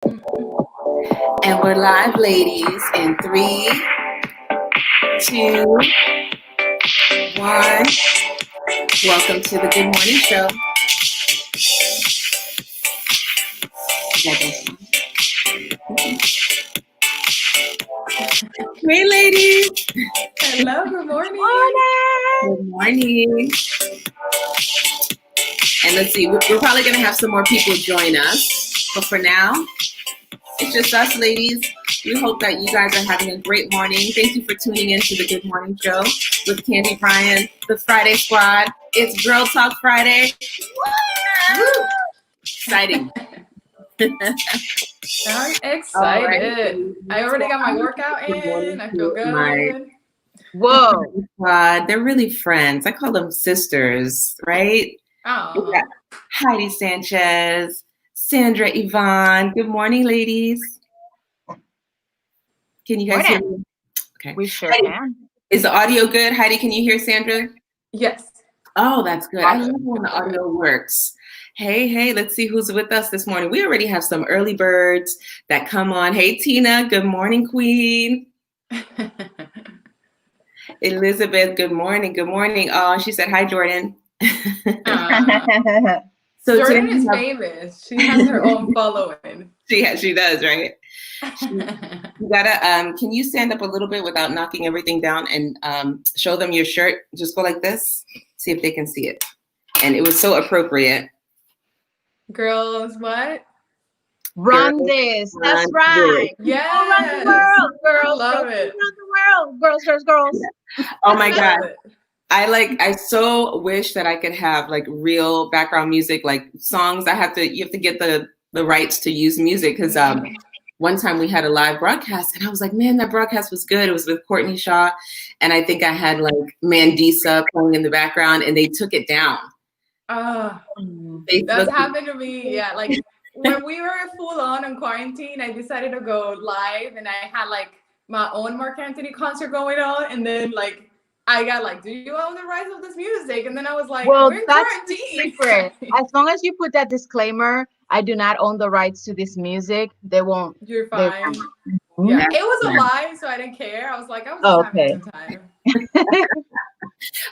And we're live, ladies, in 3, 2, 1. Welcome to the Good Morning Show. Hey, ladies. Hello, good morning. Good morning. And let's see, we're probably going to have some more people join us. But for now, it's just us, ladies. We hope that you guys are having a great morning. Thank you for tuning in to the Good Morning Show with Candy Bryan, the Friday Squad. It's Girl Talk Friday. Woo! Exciting. I'm excited. I already got my workout in. I feel good. Whoa. They're really friends. I call them sisters, right? Oh. We got Heidi Sanchez, Sandra Yvonne. Good morning, ladies. Can you guys hear me? Okay. We sure Heidi, can. Is the audio good? Heidi, can you hear Sandra? Yes. Oh, that's good. I love when the audio works. Hey, let's see who's with us this morning. We already have some early birds that come on. Hey, Tina. Good morning, Queen. Elizabeth, good morning. Good morning. Oh, she said, hi, Jordan. So Jordan is famous. She has her own following. She does, right? You gotta, can you stand up a little bit without knocking everything down and show them your shirt? Just go like this. See if they can see it. And it was so appropriate. Girls, what? Run this. That's right. Yeah. Run the world, girls. Love it. Run the world, girls. Oh my God. I so wish that I could have like real background music, like songs. You have to get the rights to use music because one time we had a live broadcast and I was like, man, that broadcast was good. It was with Courtney Shaw. And I think I had like Mandisa playing in the background and they took it down. That's happened to me. Yeah. Like when we were full on quarantine, I decided to go live and I had like my own Mark Anthony concert going on. And then like, I got like, do you own the rights of this music? And then I was like, well, we're in that's quarantine. Secret. As long as you put that disclaimer, I do not own the rights to this music. They won't. You're fine. Yeah, it was a live, so I didn't care. I was like, I was just having a good time.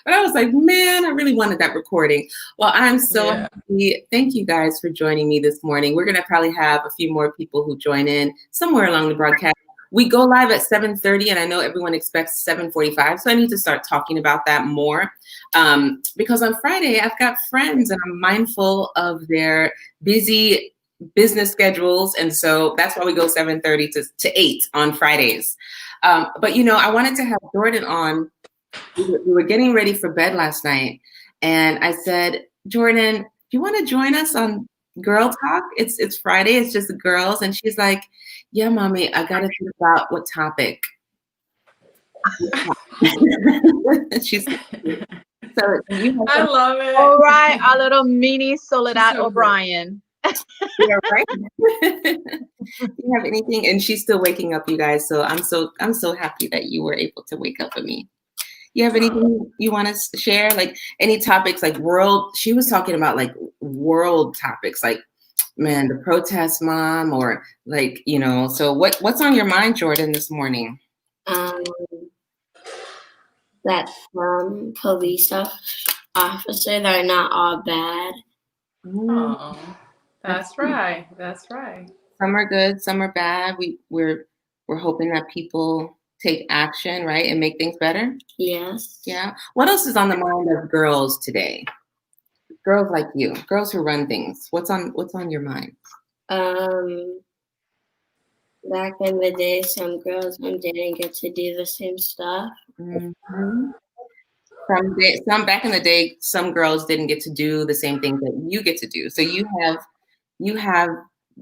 But I was like, man, I really wanted that recording. Well, I'm so happy. Thank you guys for joining me this morning. We're going to probably have a few more people who join in somewhere along the broadcast. We go live at 7:30, and I know everyone expects 7:45, so I need to start talking about that more. Because on Friday, I've got friends, and I'm mindful of their busy business schedules, and so that's why we go 7:30 to 8 on Fridays. But, you know, I wanted to have Jordan on. We were getting ready for bed last night, and I said, Jordan, do you want to join us on Girl Talk? It's Friday. It's just the girls. And she's like, yeah, mommy, I got to think about what topic. She's so I love it. All right, our little mini Soledad O'Brien. Yeah, right. Do you have anything? And she's still waking up, you guys. So I'm so happy that you were able to wake up with me. You have anything you want to share? Like any topics like world? She was talking about like world topics, like man, the protest mom, or like, you know. So what's on your mind, Jordan, this morning? That police officers are not all bad. Oh, that's right. That's right. Some are good, some are bad. We're hoping that people take action, right, and make things better. Yes. Yeah. What else is on the mind of girls today? Girls like you, girls who run things. What's on your mind? Back in the day, some girls didn't get to do the same stuff. Mm-hmm. Some back in the day, some girls didn't get to do the same thing that you get to do. So you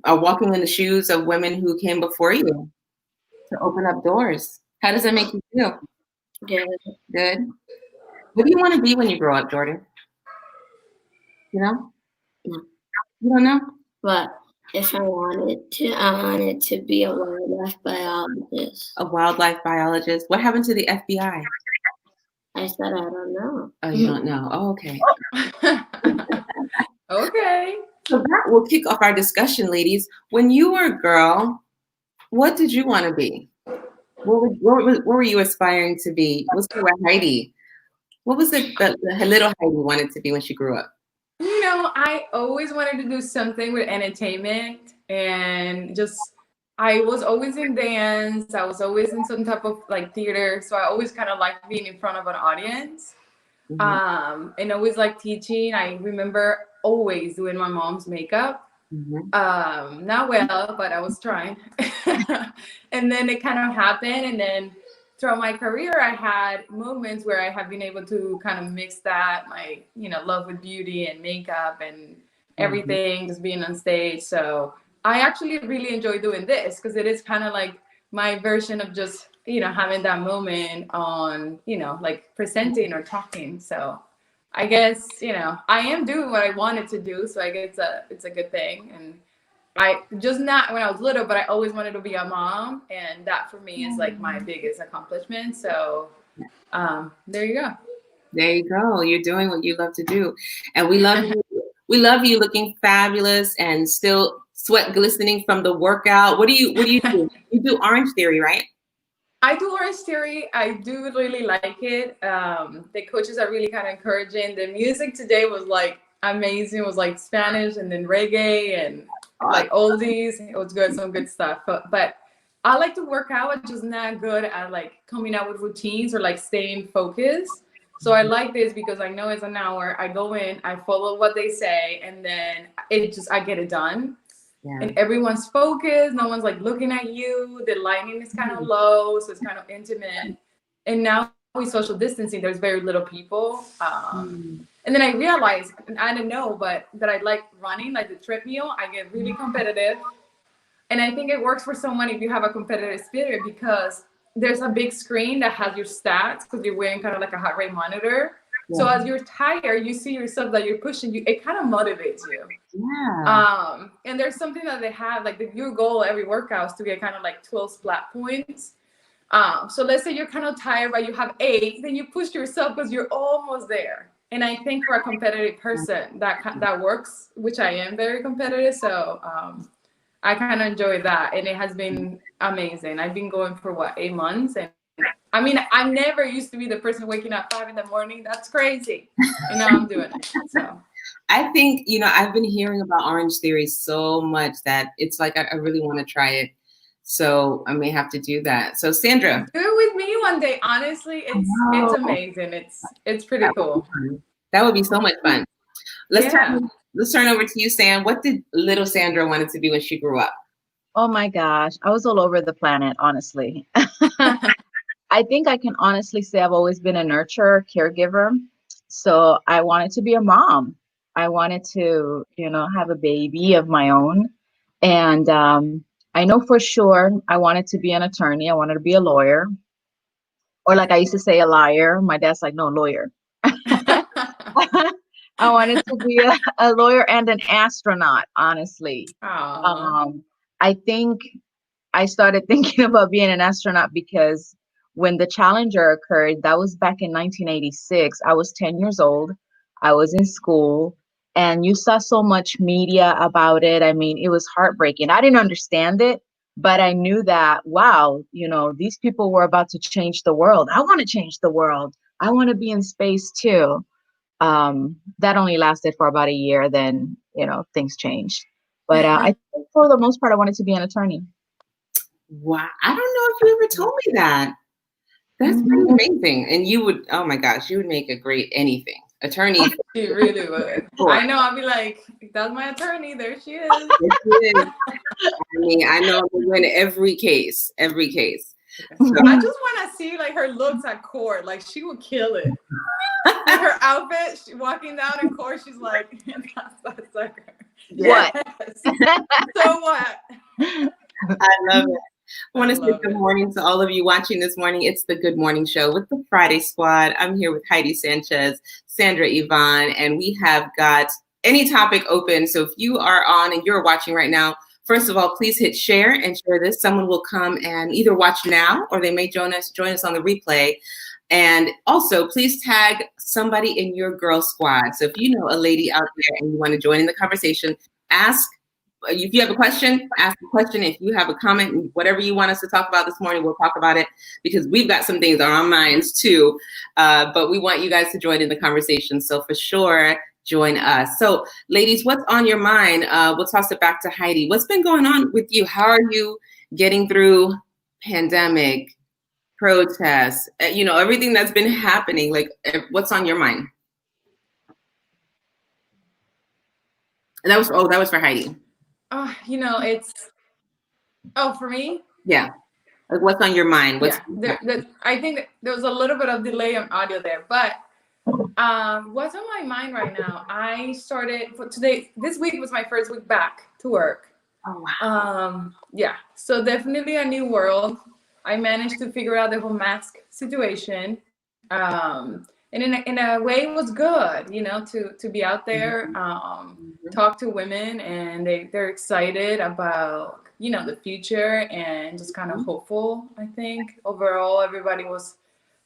are walking in the shoes of women who came before you to open up doors. How does that make you feel? Good. Good. What do you want to be when you grow up, Jordan? You know? No. You don't know? But if I wanted to be a wildlife biologist. A wildlife biologist? What happened to the FBI? I said I don't know. Oh, you don't know? Oh, okay. Okay. So that will kick off our discussion, ladies. When you were a girl, what did you want to be? What were you aspiring to be? Let's go with Heidi. What was it that the little Heidi wanted to be when she grew up? You know, I always wanted to do something with entertainment, and just I was always in dance. I was always in some type of like theater, so I always kind of liked being in front of an audience. And always like teaching. I remember always doing my mom's makeup. Not well, but I was trying. And then it kind of happened, and then throughout my career, I had moments where I have been able to kind of mix that, my, you know, love with beauty and makeup and everything, just being on stage. So I actually really enjoy doing this because it is kind of like my version of just, you know, having that moment on, you know, like presenting or talking. So I guess, you know, I am doing what I wanted to do. So I guess it's a good thing. And I just not when I was little, but I always wanted to be a mom. And that for me is like my biggest accomplishment. So there you go. There you go. You're doing what you love to do. And we love you. We love you looking fabulous and still sweat glistening from the workout. What do you do? You do Orange Theory, right? I do Orange Theory. I do really like it. The coaches are really kind of encouraging. The music today was like amazing. It was like Spanish and then reggae and like oldies. It was good, some good stuff. But I like to work out. I'm just not good at like coming out with routines or like staying focused. So I like this because I know it's an hour. I go in, I follow what they say, and then I get it done. Yeah. And everyone's focused. No one's like looking at you. The lighting is kind of low, so it's kind of intimate. And now with social distancing, there's very little people. And then I realized, and I didn't know, but that I like running, like the treadmill. I get really competitive. And I think it works for someone if you have a competitive spirit because there's a big screen that has your stats because you're wearing kind of like a heart rate monitor. Yeah. So as you're tired, you see yourself that you're pushing you. It kind of motivates you. Yeah. And there's something that they have, like your goal every workout is to get kind of like 12 splat points. So let's say you're kind of tired, but you have 8, then you push yourself because you're almost there. And I think for a competitive person that works, which I am very competitive. So I kind of enjoy that. And it has been amazing. I've been going for 8 months. And I mean, I never used to be the person waking up 5 a.m. That's crazy. And now I'm doing it. So I think, I've been hearing about Orange Theory so much that it's like, I really want to try it. So I may have to do that. So Sandra. Do it with me one day. Honestly, it's amazing. It's pretty cool. That would be so much fun. Let's turn over to you, Sam. What did little Sandra wanted to be when she grew up? Oh my gosh. I was all over the planet, honestly. I think I can honestly say I've always been a nurturer, caregiver. So I wanted to be a mom. I wanted to, have a baby of my own. And I know for sure I wanted to be an attorney. I wanted to be a lawyer. Or like I used to say, a liar. My dad's like, no, lawyer. I wanted to be a lawyer and an astronaut, honestly. I think I started thinking about being an astronaut because when the Challenger occurred, that was back in 1986. I was 10 years old. I was in school and you saw so much media about it. I mean, it was heartbreaking. I didn't understand it, but I knew that, wow, these people were about to change the world. I want to change the world. I want to be in space too. That only lasted for about a year. Then, things changed. But I think for the most part, I wanted to be an attorney. Wow. I don't know if you ever told me that. That's pretty amazing. And you would, oh my gosh, you would make a great anything. Attorney. You really would. I know. I'll be like, that's my attorney. There she is. I mean, I know I'm going to win every case. So. I just want to see like her looks at court. Like she would kill it. Like, her outfit, walking down in court, she's like, that's like her. What? Yes. So what? I love it. I want to say good morning to all of you watching this morning. It's the Good Morning Show with the Friday Squad. I'm here with Heidi Sanchez, Sandra Yvonne, and we have got any topic open. So if you are on and you're watching right now, first of all, please hit share and share this. Someone will come and either watch now or they may join us on the replay. And also, please tag somebody in your girl squad. So if you know a lady out there and you want to join in the conversation, ask. If you have a question, ask a question. If you have a comment, whatever you want us to talk about this morning, we'll talk about it, because we've got some things on our minds too. But we want you guys to join in the conversation. So for sure, join us. So ladies, what's on your mind? We'll toss it back to Heidi. What's been going on with you? How are you getting through pandemic, protests, everything that's been happening? Like, what's on your mind? And that was for Heidi. For me? Yeah. Like, what's on your mind? I think there was a little bit of delay on audio there, but what's on my mind right now? I started this week was my first week back to work. Oh, wow. So definitely a new world. I managed to figure out the whole mask situation. And in a way it was good, to be out there, talk to women, and they're excited about, the future, and just kind of hopeful. I think overall everybody was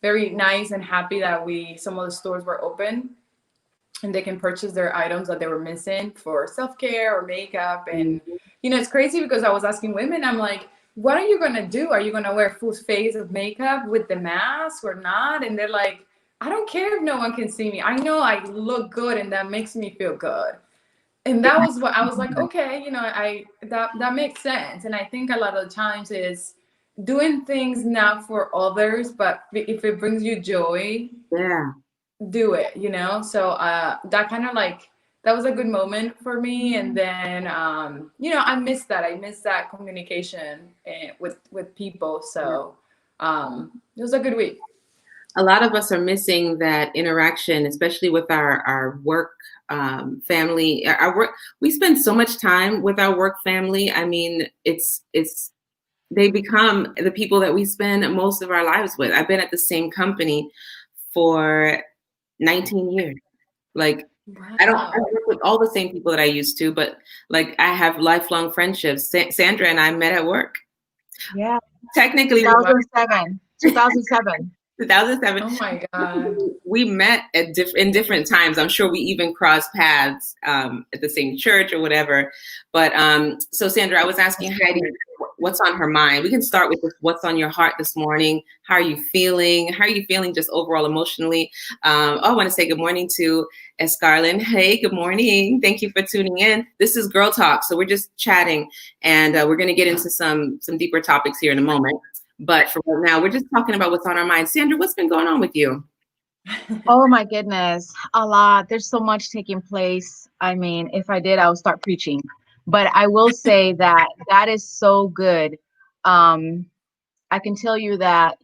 very nice and happy that some of the stores were open and they can purchase their items that they were missing for self-care or makeup. And, it's crazy because I was asking women, I'm like, what are you going to do? Are you going to wear full face of makeup with the mask or not? And they're like, I don't care if no one can see me. I know I look good and that makes me feel good. And that was what I was like, okay, that makes sense. And I think a lot of the times is doing things not for others, but if it brings you joy, do it, So that kind of that was a good moment for me. And then, I miss that. I miss that communication with people. So it was a good week. A lot of us are missing that interaction, especially with our work family. Our work, we spend so much time with our work family. I mean, they become the people that we spend most of our lives with. I've been at the same company for 19 years. Like, wow. I don't work with all the same people that I used to, but like I have lifelong friendships. Sandra and I met at work. Yeah. Technically, 2007. 2007. Oh my God. We met in different times. I'm sure we even crossed paths at the same church or whatever. But so Sandra, I was asking Heidi what's on her mind. We can start with what's on your heart this morning. How are you feeling? How are you feeling just overall emotionally? I want to say good morning to Escarlin. Hey, good morning. Thank you for tuning in. This is Girl Talk. So we're just chatting, and we're going to get into some deeper topics here in a moment. But for right now, we're just talking about what's on our mind. Sandra, what's been going on with you? Oh my goodness, a lot. There's so much taking place. I mean, if I did, I would start preaching. But I will say that is so good. I can tell you that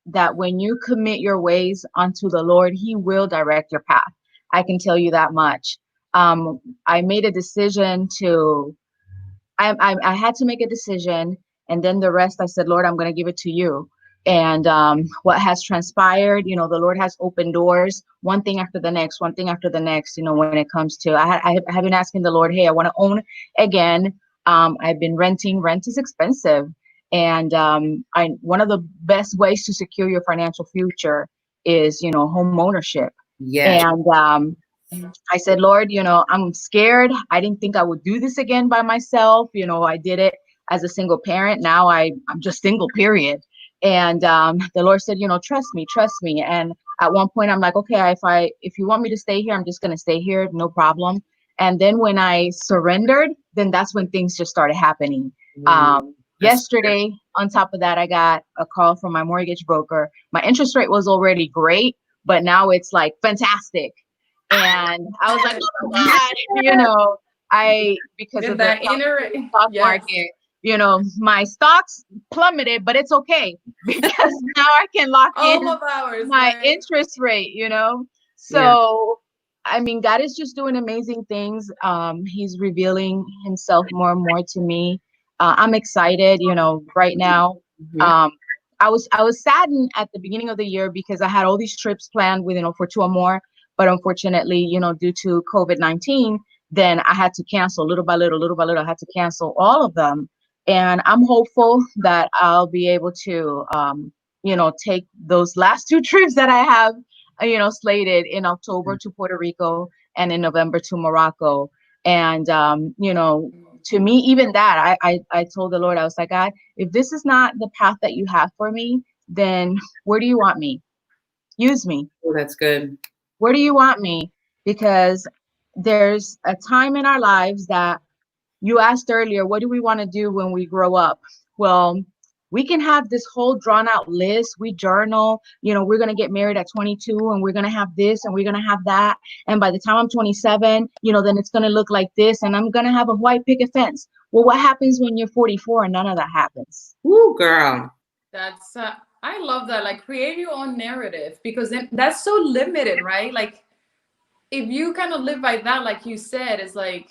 that when you commit your ways unto the Lord, He will direct your path. I can tell you that much. I made a decision I had to make a decision. And then the rest, I said, Lord, I'm going to give it to you. And what has transpired, the Lord has opened doors, one thing after the next, when it comes to, I have been asking the Lord, hey, I want to own again. I've been renting. Rent is expensive. And one of the best ways to secure your financial future is, home ownership. Yeah. And I said, Lord, I'm scared. I didn't think I would do this again by myself. I did it as a single parent. Now I'm just single, period. And the Lord said, trust me. And at one point I'm like, okay, if you want me to stay here, I'm just going to stay here. No problem. And then when I surrendered, then that's when things just started happening. Yesterday, on top of that, I got a call from my mortgage broker. My interest rate was already great, but now it's like fantastic. And I was like, oh my God, because of the stock market, my stocks plummeted, but it's okay because now I can lock in my interest rate, So, I mean, God is just doing amazing things. He's revealing Himself more and more to me. I'm excited, right now. I was saddened at the beginning of the year because I had all these trips planned with, for 2 or more. But unfortunately, due to COVID-19, then I had to cancel little by little. I had to cancel all of them. And I'm hopeful that I'll be able to, take those last 2 trips that I have, slated in October to Puerto Rico and in November to Morocco. And, to me, even that, I told the Lord, I was like, God, if this is not the path that you have for me, then where do you want me? Use me. Oh, that's good. Where do you want me? Because there's a time in our lives that you asked earlier, what do we want to do when we grow up? Well, we can have this whole drawn out list. We journal, we're going to get married at 22 and we're going to have this and we're going to have that. And by the time I'm 27, then it's going to look like this and I'm going to have a white picket fence. Well, what happens when you're 44 and none of that happens? Ooh, girl. That's, I love that. Like, create your own narrative, because then that's so limited, right? Like, if you kind of live by that, like you said, it's like,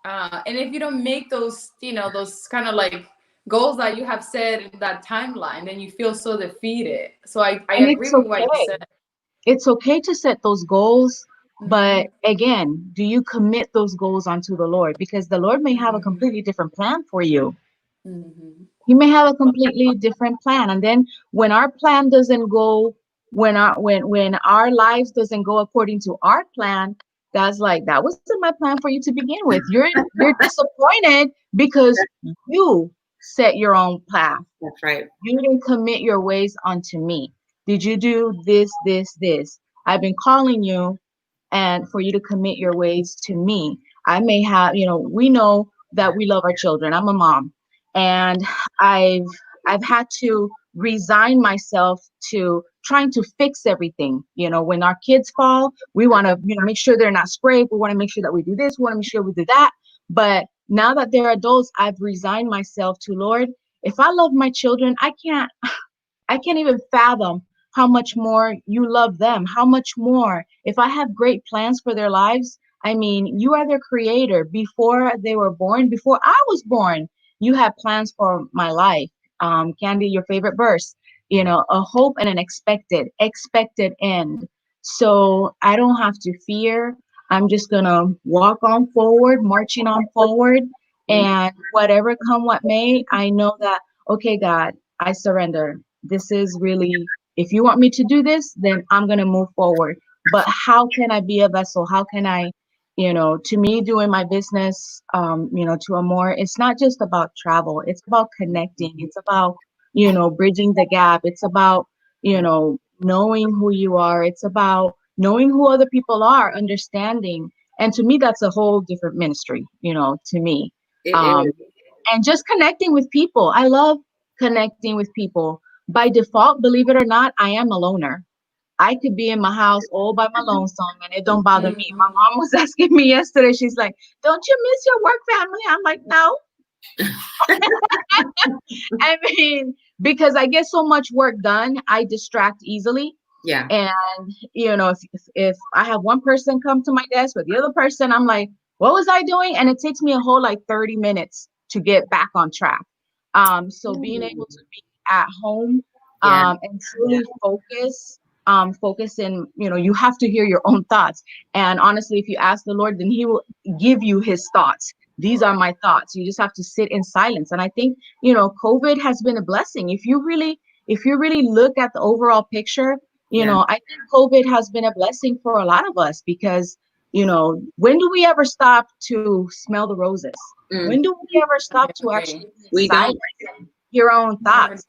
and if you don't make those, those kind of like goals that you have set in that timeline, then you feel so defeated. So I agree with what you said. It's okay to set those goals, but again, do you commit those goals onto the Lord? Because the Lord may have a completely different plan for you. He may have a completely different plan. And then when our plan doesn't go, when our lives doesn't go according to our plan, God's like, that wasn't my plan for you to begin with. You're disappointed because you set your own path. That's right. You didn't commit your ways unto me. Did you do this, this, this? I've been calling you and for you to commit your ways to me. I may have, we know that we love our children. I'm a mom. And I've had to resign myself to trying to fix everything. When our kids fall, we want to, make sure they're not scraped. We want to make sure that we do this. We want to make sure we do that. But now that they're adults, I've resigned myself to, Lord, if I love my children, I can't even fathom how much more you love them, how much more. If I have great plans for their lives, I mean, you are their creator. Before they were born, before I was born, you had plans for my life. Candy, your favorite verse, a hope and an expected end. So I don't have to fear. I'm just going to walk on forward, marching on forward. And whatever come what may, I know that, okay, God, I surrender. This is really, if you want me to do this, then I'm going to move forward. But how can I be a vessel? How can I, to me, doing my business, to a more, it's not just about travel. It's about connecting. It's about, bridging the gap. It's about, knowing who you are. It's about knowing who other people are, understanding. And to me, that's a whole different ministry, to me. And just connecting with people. I love connecting with people. By default, believe it or not, I am a loner. I could be in my house all by my lonesome and it don't bother me. My mom was asking me yesterday, she's like, don't you miss your work family? I'm like, no. I mean, because I get so much work done, I distract easily. Yeah. And, if I have one person come to my desk with the other person, I'm like, what was I doing? And it takes me a whole 30 minutes to get back on track. So being able to be at home and truly focus in, you have to hear your own thoughts. And honestly, if you ask the Lord, then he will give you his thoughts. These are my thoughts. You just have to sit in silence. And I think, COVID has been a blessing. If you really look at the overall picture, I think COVID has been a blessing for a lot of us because, when do we ever stop to smell the roses? When do we ever stop to actually silence your own thoughts?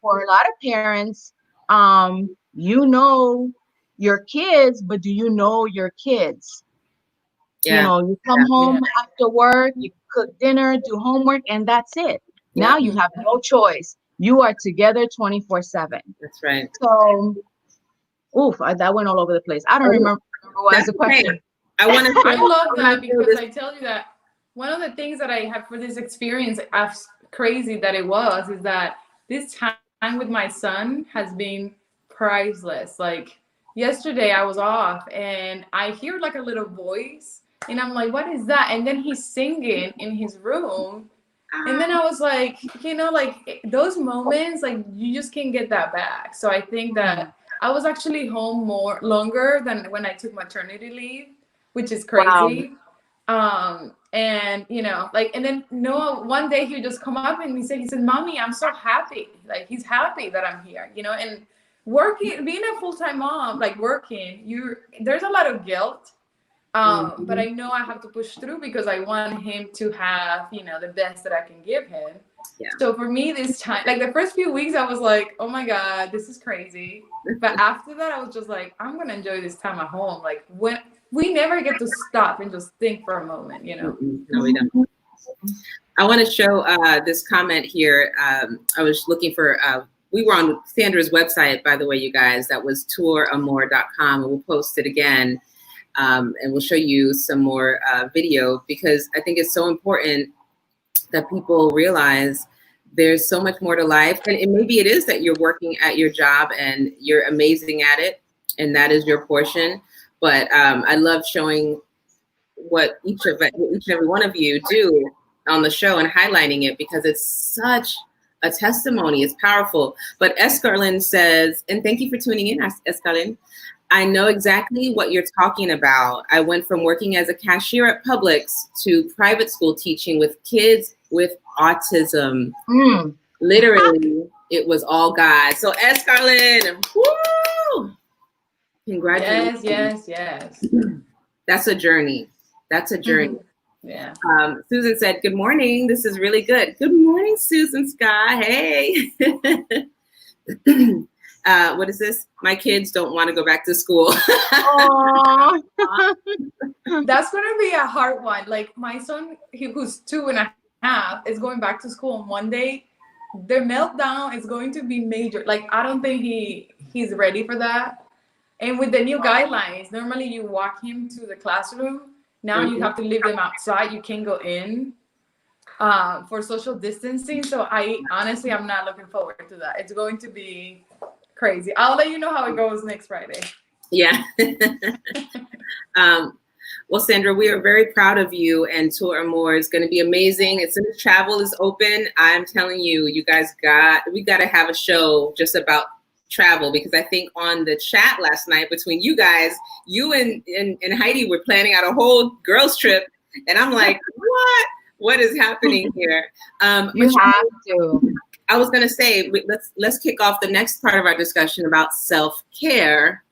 For a lot of parents, your kids, but do you know your kids? You come home after work, you cook dinner, do homework, and that's it. Now you have no choice. You are together 24/7. That's right. So, that went all over the place. I don't remember what was the question. I love that because I tell you that one of the things that I had for this experience, as crazy that it was, is that this time with my son has been priceless. Like yesterday I was off and I hear a little voice and I'm like, what is that? And then he's singing in his room. And then I was like, those moments, you just can't get that back. So I think that I was actually home longer than when I took maternity leave, which is crazy. Wow. And and then Noah, one day he would just come up and he said, Mommy, I'm so happy. He's happy that I'm here, and working, being a full-time mom, working, there's a lot of guilt But I know I have to push through because I want him to have, you know, the best that I can give him. Yeah. So for me, this time, like the first few weeks, I was like, oh my God, this is crazy. But after that, I was just like, I'm going to enjoy this time at home. Like when we never get to stop and just think for a moment, you know? No, we don't. I want to show this comment here. I was looking for, we were on Sandra's website, by the way, you guys. That was touramore.com, and we'll post it again. And we'll show you some more video, because I think it's so important that people realize there's so much more to life. And maybe it is that you're working at your job and you're amazing at it, and that is your portion. But I love showing what each and every one of you do on the show and highlighting it, because it's such a testimony. It's powerful. But Escarlin says, and thank you for tuning in, Escarlin. I know exactly what you're talking about. I went from working as a cashier at Publix to private school teaching with kids with autism. Literally, it was all God. So Escarlin, woo! Congratulations. Yes. That's a journey. That's a journey. Yeah. Susan said, good morning. This is really good. Good morning, Susan Scott. Hey. What is this? My kids don't want to go back to school. That's going to be a hard one. Like my son, who's 2.5, is going back to school on Monday. The meltdown is going to be major. Like, I don't think he's ready for that. And with the new guidelines, normally you walk him to the classroom. Now you have to leave them outside. You can't go in for social distancing. So I'm not looking forward to that. It's going to be crazy. I'll let you know how it goes next Friday. Yeah. Well, Sandra, we are very proud of you, and Tour Amour is going to be amazing. As soon as travel is open, I'm telling you, you guys we got to have a show just about travel, because I think on the chat last night between you guys, you and Heidi were planning out a whole girls trip, and I'm like, what is happening here? You have to. I was going to say, let's kick off the next part of our discussion about self-care,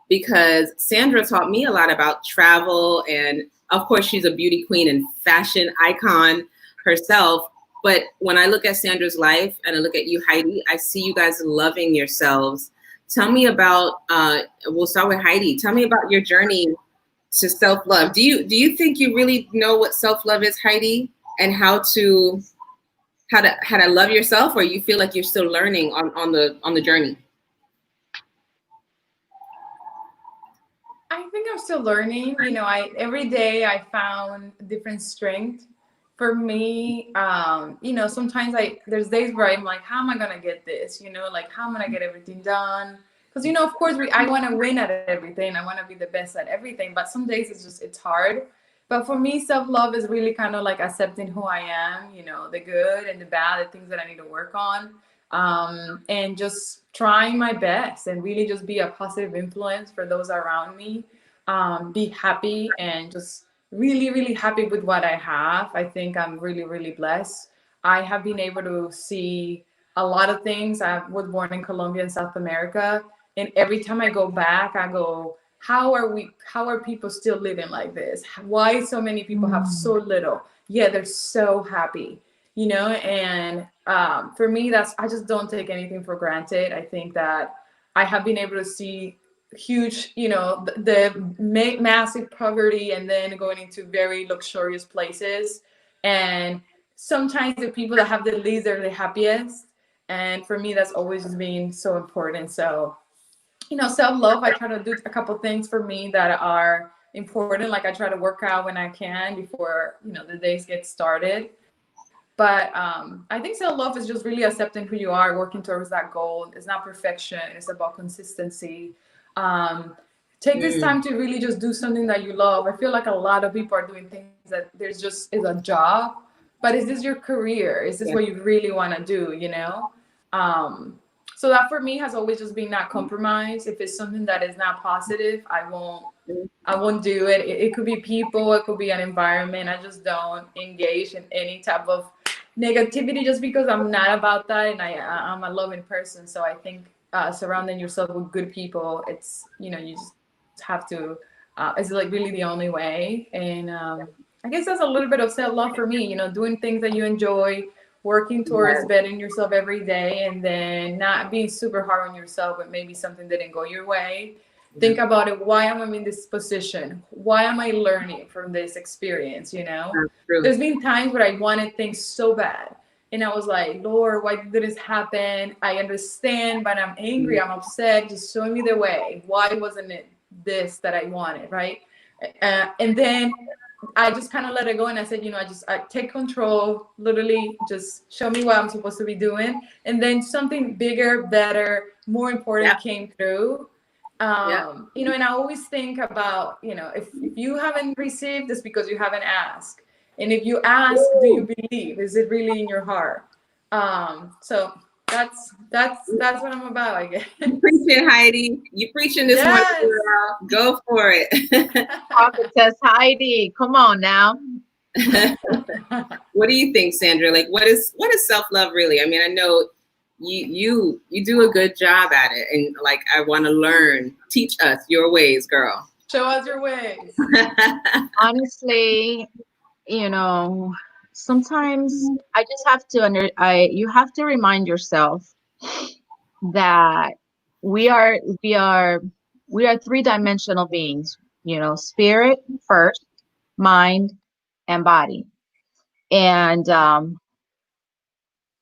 because Sandra taught me a lot about travel, and of course she's a beauty queen and fashion icon herself. But when I look at Sandra's life and I look at you, Heidi, I see you guys loving yourselves. Tell me about, we'll start with Heidi. Tell me about your journey to self-love. Do you think you really know what self-love is, Heidi, and how to love yourself, or you feel like you're still learning on the journey? I think I'm still learning. You know, every day I found different strength. For me, you know, sometimes there's days where I'm like, how am I gonna get this? You know, like how am I gonna get everything done? Because, you know, of course I want to win at everything. I want to be the best at everything. But some days it's hard. But for me, self-love is really kind of like accepting who I am, you know, the good and the bad, the things that I need to work on, and just trying my best and really just be a positive influence for those around me, be happy and just really, really happy with what I have. I think I'm really, really blessed. I have been able to see a lot of things. I was born in Colombia in South America. And every time I go back, I go, how are people still living like this? Why so many people have so little? Yeah, they're so happy, you know? And for me, I just don't take anything for granted. I think that I have been able to see huge, you know, the massive poverty and then going into very luxurious places. And sometimes the people that have the least are the happiest. And for me, that's always been so important. So, you know, self-love, I try to do a couple things for me that are important. Like I try to work out when I can before, you know, the days get started. But I think self-love is just really accepting who you are, working towards that goal. It's not perfection. It's about consistency. Take this time to really just do something that you love. I feel like a lot of people are doing things that is a job, but is this your career? Is this what you really want to do, you know? So that for me has always just been not compromise. If it's something that is not positive, I won't do it. It could be people, it could be an environment. I just don't engage in any type of negativity just because I'm not about that, and I'm a loving person. So I think surrounding yourself with good people, it's, you know, you just have to It's like really the only way. And I guess that's a little bit of self-love for me, doing things that you enjoy, working towards bettering yourself every day, and then not being super hard on yourself when maybe something didn't go your way. Think about it. Why am I in this position? Why am I learning from this experience? There's been times where I wanted things so bad. And I was like, Lord, why did this happen? I understand, but I'm angry. I'm upset. Just show me the way. Why wasn't it this that I wanted, right? And then I just kind of let it go. And I said, I take control, literally just show me what I'm supposed to be doing. And then something bigger, better, more important came through. And I always think about, if you haven't received, it's because you haven't asked. And if you ask, do you believe? Is it really in your heart? So that's what I'm about, I guess. You preaching, Heidi. You preaching this morning, girl. Go for it. Prophetess Heidi, come on now. What do you think, Sandra? Like, what is self-love really? I mean, I know you do a good job at it, and like, I want to learn. Teach us your ways, girl. Show us your ways. Honestly, sometimes I just have to you have to remind yourself that we are three-dimensional beings, spirit first, mind, and body. And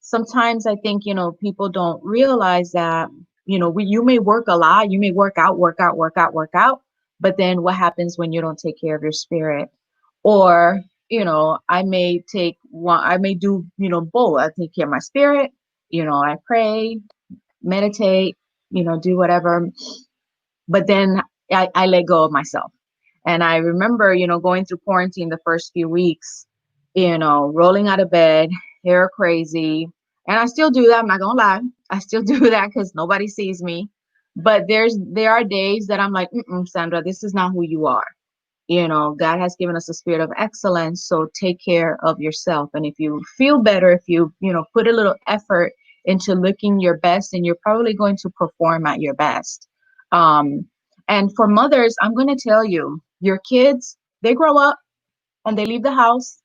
sometimes I think, people don't realize that, you may work a lot, you may work out, but then what happens when you don't take care of your spirit? Or, I may do, both. I take care of my spirit, I pray, meditate, do whatever. But then I let go of myself. And I remember, going through quarantine the first few weeks, rolling out of bed, hair crazy. And I still do that. I'm not going to lie. I still do that because nobody sees me. But there are days that I'm like, Sandra, this is not who you are. God has given us a spirit of excellence. So take care of yourself. And if you feel better, if you, put a little effort into looking your best, and you're probably going to perform at your best. And for mothers, I'm going to tell you, your kids, they grow up and they leave the house,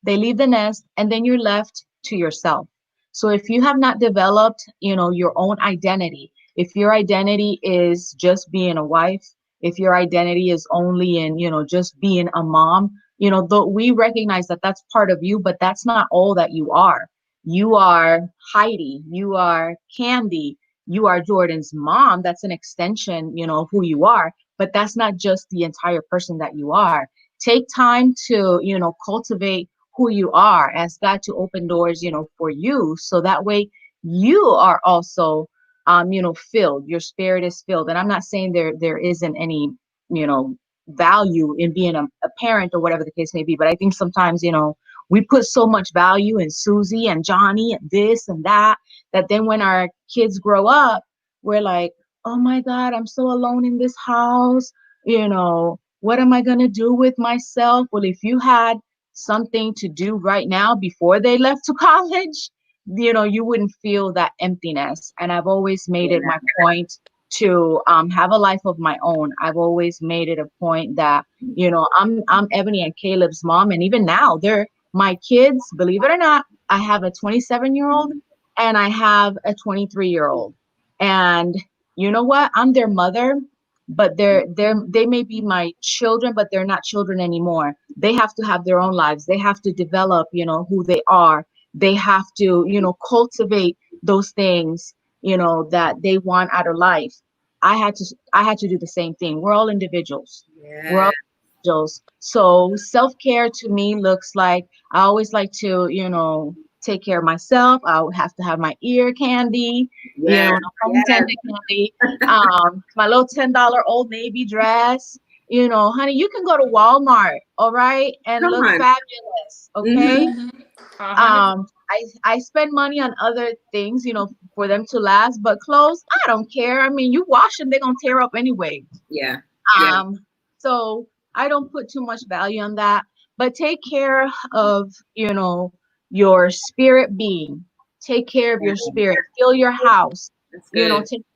they leave the nest, and then you're left to yourself. So if you have not developed, your own identity, if your identity is just being a wife, if your identity is only in, just being a mom, though we recognize that that's part of you, but that's not all that you are. You are Heidi, you are Candy, you are Jordan's mom. That's an extension, of who you are, but that's not just the entire person that you are. Take time to, cultivate who you are. Ask God to open doors, for you. So that way you are also, filled. Your spirit is filled. And I'm not saying there isn't any, value in being a parent or whatever the case may be. But I think sometimes, we put so much value in Susie and Johnny and this and that then when our kids grow up, we're like, oh my God, I'm so alone in this house. What am I going to do with myself? Well, if you had something to do right now before they left to college, you wouldn't feel that emptiness. And I've always made it my point to have a life of my own. I've always made it a point that, I'm Ebony and Caleb's mom. And even now they're my kids, believe it or not. I have a 27-year-old and I have a 23-year-old. And you know what? I'm their mother, but they may be my children, but they're not children anymore. They have to have their own lives. They have to develop, who they are. They have to, cultivate those things, that they want out of life. I had to do the same thing. We're all individuals. Yeah. We're all individuals. So self-care to me looks like, I always like to, take care of myself. I would have to have my ear candy, candy, my little $10 Old Navy dress. Honey, you can go to Walmart, all right, and look fabulous, okay? Mm-hmm. I spend money on other things, for them to last, but clothes, I don't care. I mean, you wash them, they're gonna tear up anyway. Yeah. So I don't put too much value on that, but take care of, your spirit being. Take care of your spirit. Fill your house. Take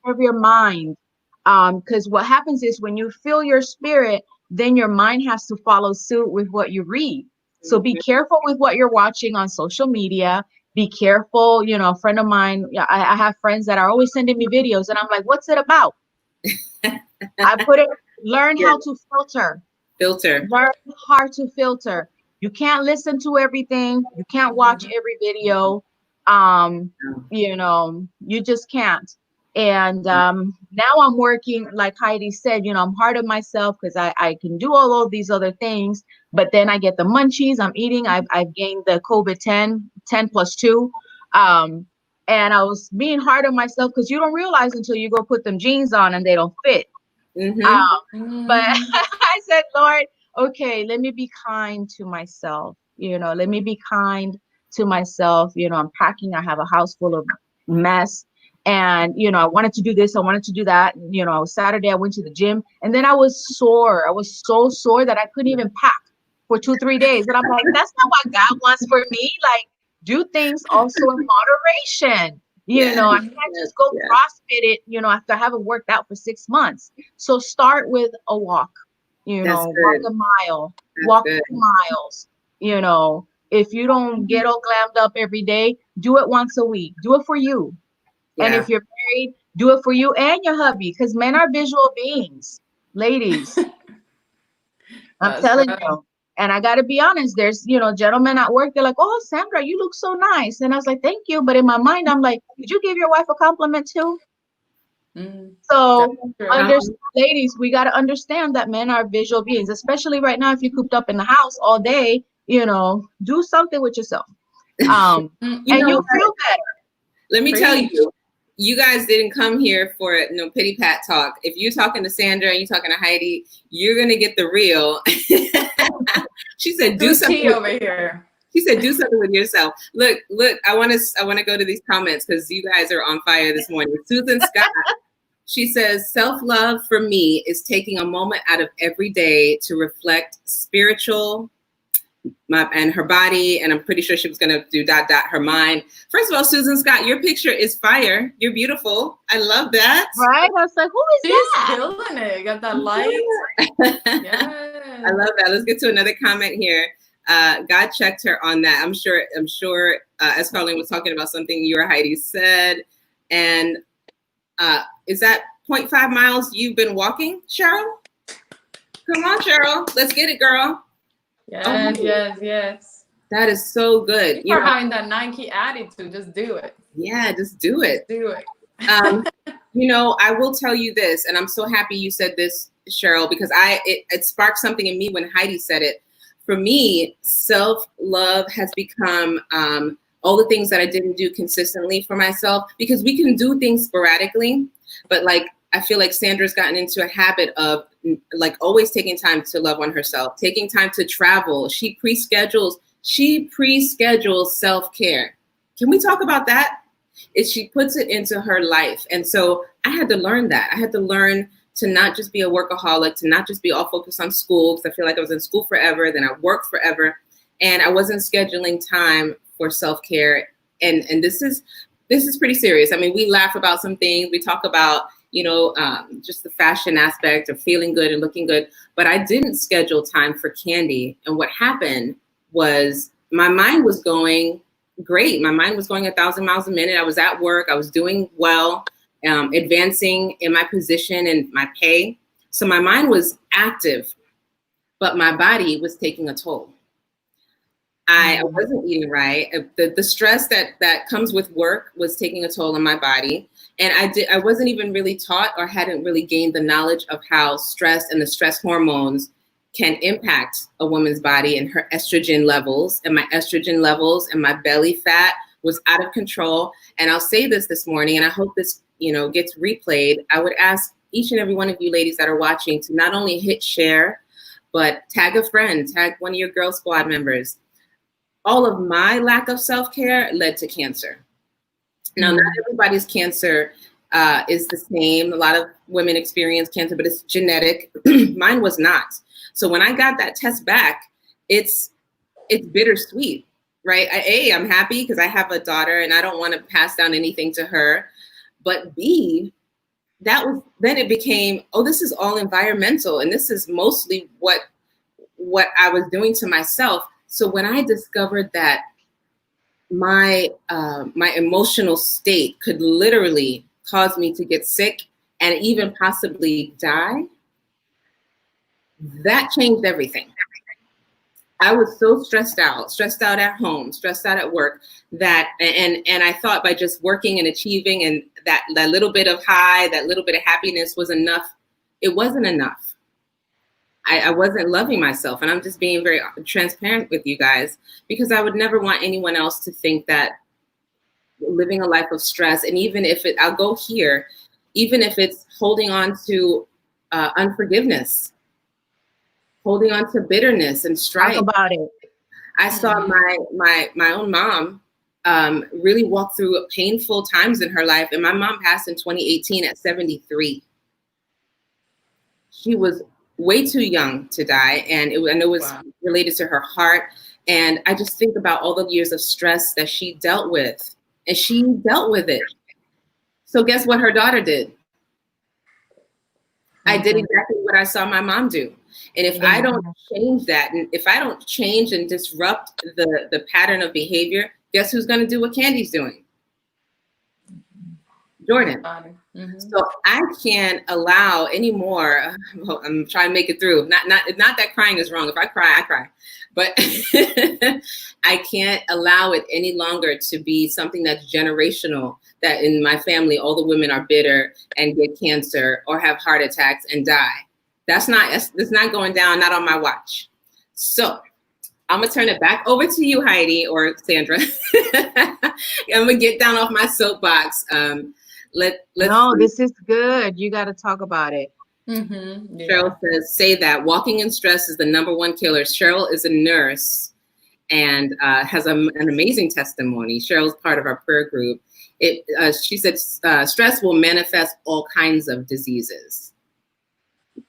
care of your mind. Because what happens is when you fill your spirit, then your mind has to follow suit with what you read. So be careful with what you're watching on social media. Be careful. A friend of mine, I have friends that are always sending me videos, and I'm like, what's it about? I put it, learn how to filter. Learn how to filter. You can't listen to everything. You can't watch every video. You just can't. And now I'm working, like Heidi said, I'm hard on myself because I can do all of these other things, but then I get the munchies. I'm eating. I've gained the COVID 10+2. And I was being hard on myself because you don't realize until you go put them jeans on and they don't fit. But I said, Lord, okay, let me be kind to myself. Let me be kind to myself. I'm packing. I have a house full of mess. And, I wanted to do this. I wanted to do that. Saturday I went to the gym and then I was sore. I was so sore that I couldn't even pack for 2-3 days. And I'm like, that's not what God wants for me. Like, do things also in moderation. I can't just go CrossFit it, after I haven't worked out for 6 months. So start with a walk, walk a mile, walk 2 miles, if you don't get all glammed up every day, do it once a week. Do it for you. Yeah. And if you're married, do it for you and your hubby, because men are visual beings, ladies. I'm telling you. And I got to be honest, there's, gentlemen at work, they're like, oh, Sandra, you look so nice. And I was like, thank you. But in my mind, I'm like, did you give your wife a compliment too? So ladies, we got to understand that men are visual beings, especially right now. If you're cooped up in the house all day, do something with yourself. And you'll feel better. Let me tell you, you guys didn't come here for no pity pat talk. If you're talking to Sandra and you're talking to Heidi, you're gonna get the real. She said, "Do something over here." She said, "Do something with yourself." Look. I want to go to these comments because you guys are on fire this morning. Susan Scott. She says, "Self-love for me is taking a moment out of every day to reflect spiritual." And her body, and I'm pretty sure she was going to do ... her mind. First of all, Susan Scott, your picture is fire. You're beautiful. I love that. Right? I was like, who is that? She's killing it. Got that light. Yeah. I love that. Let's get to another comment here. God checked her on that. I'm sure. As Carlene was talking about something you or Heidi said, and is that 0.5 miles you've been walking, Cheryl? Come on, Cheryl. Let's get it, girl. Yes. That is so good. You're having that Nike attitude. Just do it. Yeah, just do it. Do it. I will tell you this, and I'm so happy you said this, Cheryl, because it sparked something in me when Heidi said it. For me, self-love has become all the things that I didn't do consistently for myself, because we can do things sporadically, but I feel like Sandra's gotten into a habit of always taking time to love on herself, taking time to travel. She pre-schedules self-care. Can we talk about that? She puts it into her life. And so I had to learn that. I had to learn to not just be a workaholic, to not just be all focused on school, because I feel like I was in school forever, then I worked forever, and I wasn't scheduling time for self-care. And this is pretty serious. I mean, we laugh about some things. We talk about just the fashion aspect of feeling good and looking good. But I didn't schedule time for candy. And what happened was my mind was going great. My mind was going 1,000 miles a minute. I was at work. I was doing well, advancing in my position and my pay. So my mind was active, but my body was taking a toll. I wasn't eating right. The stress that comes with work was taking a toll on my body. And I wasn't even really taught or hadn't really gained the knowledge of how stress and the stress hormones can impact a woman's body and her estrogen levels. And my estrogen levels and my belly fat was out of control. And I'll say this morning, and I hope this, gets replayed. I would ask each and every one of you ladies that are watching to not only hit share, but tag a friend, tag one of your Girl Squad members. All of my lack of self-care led to cancer. Now, not everybody's cancer is the same. A lot of women experience cancer, but it's genetic. Mine was not. So when I got that test back, it's bittersweet, right? I'm happy because I have a daughter and I don't want to pass down anything to her. But B, then it became, oh, this is all environmental, and this is mostly what I was doing to myself. So when I discovered that my emotional state could literally cause me to get sick and even possibly die, that changed everything. I was so stressed out at home, stressed out at work, that, and I thought by just working and achieving and that little bit of high, that little bit of happiness was enough. It wasn't enough. I wasn't loving myself. And I'm just being very transparent with you guys, because I would never want anyone else to think that living a life of stress, and even if I'll go here, even if it's holding on to unforgiveness, holding on to bitterness and strife. Talk about it. I saw my own mom really walk through painful times in her life. And my mom passed in 2018 at 73. She was way too young to die. And I know it was related to her heart. And I just think about all the years of stress that she dealt with. And she dealt with it. So guess what her daughter did? I did exactly what I saw my mom do. And if I don't change that, and if I don't change and disrupt the pattern of behavior, guess who's going to do what Candy's doing? Jordan. Mm-hmm. So I can't allow any more. Well, I'm trying to make it through. Not that crying is wrong. If I cry, I cry. But I can't allow it any longer to be something that's generational, that in my family, all the women are bitter and get cancer or have heart attacks and die. That's not going down, not on my watch. So I'm going to turn it back over to you, Heidi or Sandra. I'm going to get down off my soapbox. This is good. You got to talk about it. Mm-hmm. Yeah. Cheryl says, say that walking in stress is the #1 killer. Cheryl is a nurse and has an amazing testimony. Cheryl's part of our prayer group. She said, stress will manifest all kinds of diseases.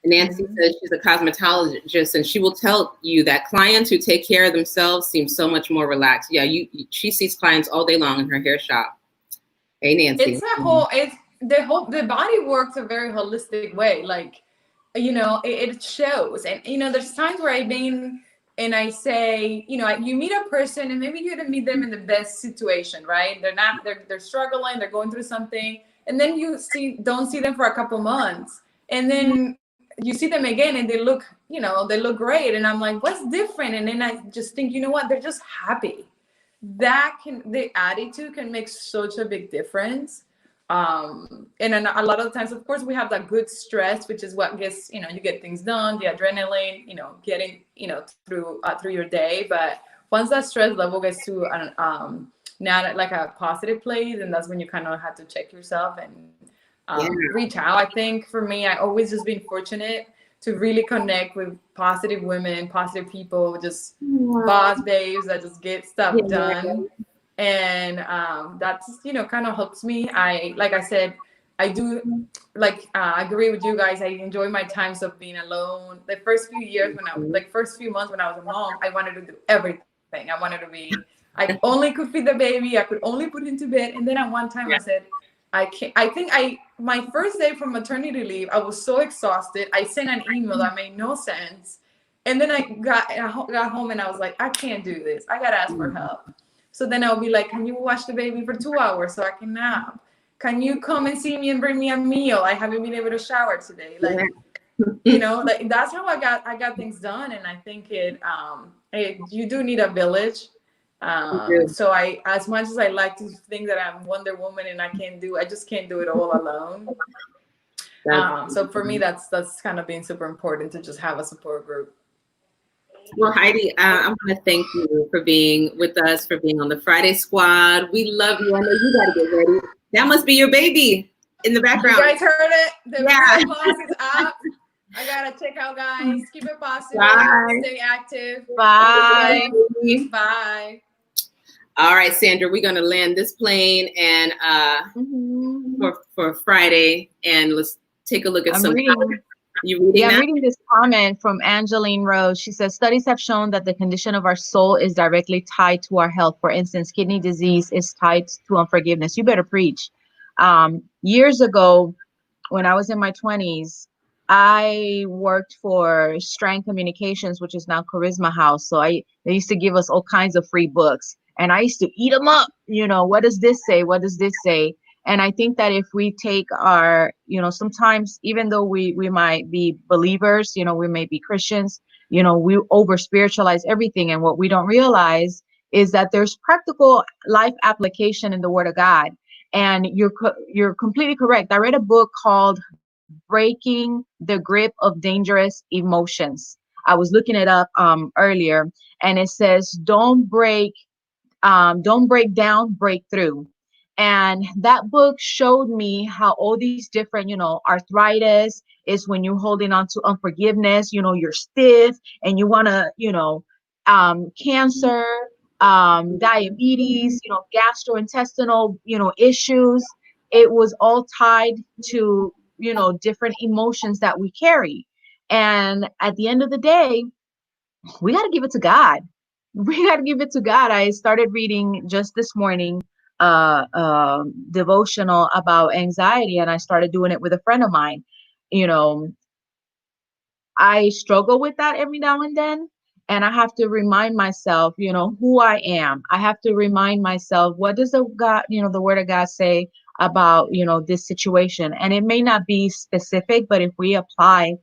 Nancy says she's a cosmetologist, and she will tell you that clients who take care of themselves seem so much more relaxed. Yeah, she sees clients all day long in her hair shop. Hey, Nancy. The body works a very holistic way. Like, it shows. And, there's times where I've been and I say, you meet a person and maybe you didn't meet them in the best situation, right? They're struggling, they're going through something. And then don't see them for a couple months. And then you see them again and they look great. And I'm like, what's different? And then I just think, you know what? They're just happy. The attitude can make such a big difference. And then a lot of the times, of course, we have that good stress, which is what gets, you get things done, the adrenaline, getting, through your day. But once that stress level gets to not like a positive place, and that's when you kind of have to check yourself and reach out. I think for me, I always just been fortunate to really connect with positive women, positive people, just boss babes that just get stuff done. And that's, kind of helps me. Like I said, I do I agree with you guys. I enjoy my times of being alone. The first few years first few months when I was a mom, I wanted to do everything. I only could feed the baby. I could only put him to bed. And then at one time I said, I can't. I think my first day from maternity leave, I was so exhausted. I sent an email that made no sense. And then I got home and I was like, I can't do this. I got to ask for help. So then I'll be like, can you watch the baby for 2 hours so I can nap? Can you come and see me and bring me a meal? I haven't been able to shower today. That's how I got things done. And I think you do need a village. So as much as I like to think that I'm Wonder Woman and I just can't do it all alone. So for me, that's kind of been super important to just have a support group. Well, Heidi, I want to thank you for being with us, for being on the Friday Squad. We love you. I know you got to get ready. That must be your baby in the background. You guys heard it. The boss is up. I got to check out, guys. Keep it positive. Bye. Stay active. Bye. Bye. All right, Sandra, we're going to land this plane and for Friday, and let's take a look at some. You reading that? I'm reading this comment from Angeline Rose. She says, studies have shown that the condition of our soul is directly tied to our health. For instance, kidney disease is tied to unforgiveness. You better preach. Years ago, when I was in my 20s, I worked for Strand Communications, which is now Charisma House. So they used to give us all kinds of free books, and I used to eat them up. What does this say? What does this say? And I think that if we take our, sometimes even though we might be believers, we may be Christians, we over spiritualize everything. And what we don't realize is that there's practical life application in the Word of God. And you're completely correct. I read a book called Breaking the Grip of Dangerous Emotions. I was looking it up earlier, and it says, don't break down, break through. And that book showed me how all these different, arthritis is when you're holding on to unforgiveness, you're stiff and you want to, cancer, diabetes, gastrointestinal, issues. It was all tied to, different emotions that we carry. And at the end of the day, we got to give it to God. We got to give it to God. I started reading just this morning devotional about anxiety, and I started doing it with a friend of mine. I struggle with that every now and then, and I have to remind myself, who I am. I have to remind myself, what does the Word of God say about, this situation? And it may not be specific, but if we apply,